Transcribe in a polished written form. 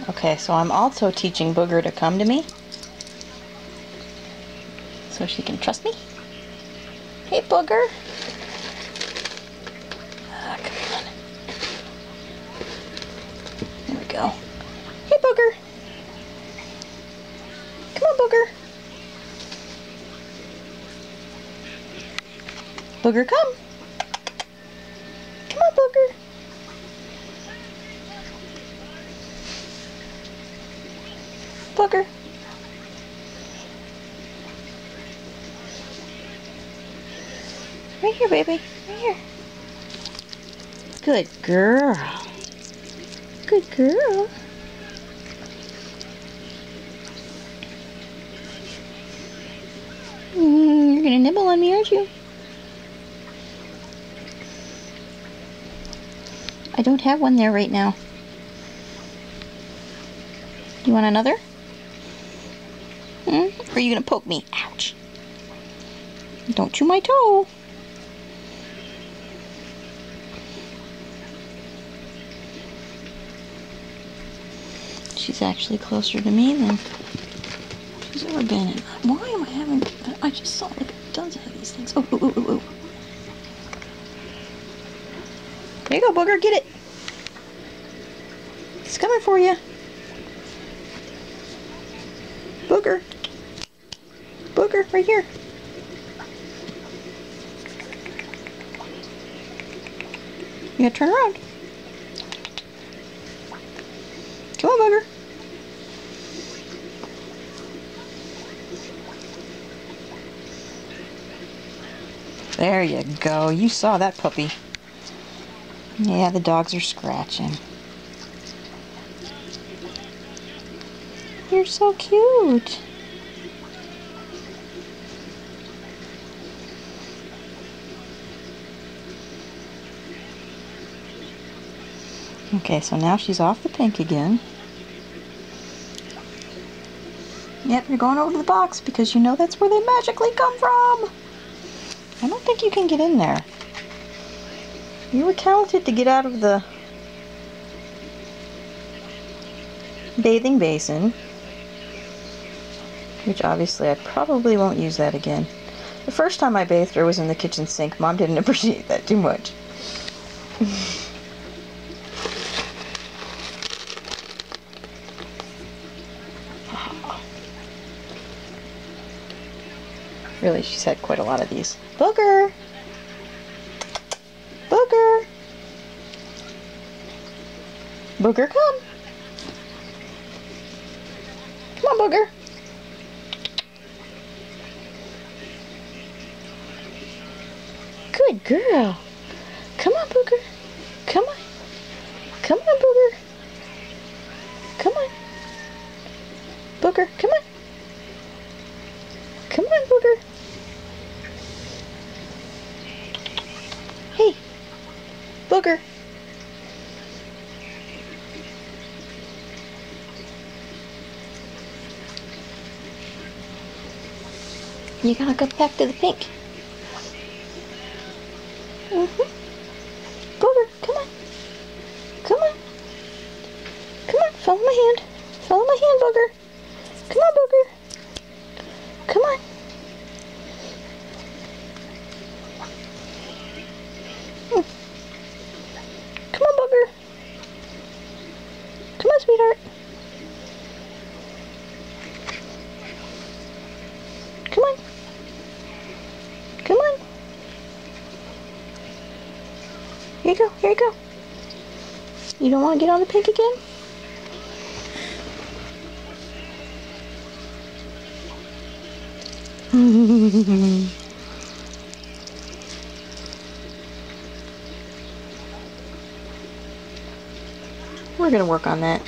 Okay, so I'm also teaching Booger to come to me so she can trust me. Hey, Booger. Ah, come on. There we go. Hey, Booger. Come on, Booger. Booger, come. Come on, Booger. Booger. Right here, baby. Right here. Good girl. Good girl. You're gonna nibble on me, aren't you? I don't have one there right now. You want another? Or are you gonna poke me? Ouch. Don't chew my toe. She's actually closer to me than she's ever been. And why am I having... I just saw like a dozen of these things. Oh, oh, oh, oh, oh. There you go, Booger. Get it. It's coming for you. Booger. Booger, right here. You gotta turn around. Come on, Booger. There you go. You saw that puppy. Yeah, the dogs are scratching. You're so cute. Okay, so now she's off the pink again. Yep, you're going over to the box because you know that's where they magically come from. I don't think you can get in there. You were talented to get out of the bathing basin, which obviously I probably won't use that again. The first time I bathed her was in the kitchen sink. Mom didn't appreciate that too much. Really, she's had quite a lot of these. Booger! Booger! Booger, come! Come on, Booger! Good girl! Come on, Booger! Come on! Come on, Booger! Come on! Booger, come on! Come on, Booger! Hey! Booger! You gotta go back to the pink. Booger, come on. Come on. Come on, follow my hand. Follow my hand, Booger. Come on, Booger. Come on. Come on, Booger. Come on, sweetheart. Come on. Come on. Here you go. Here you go. You don't want to get on the pink again? We're going to work on that.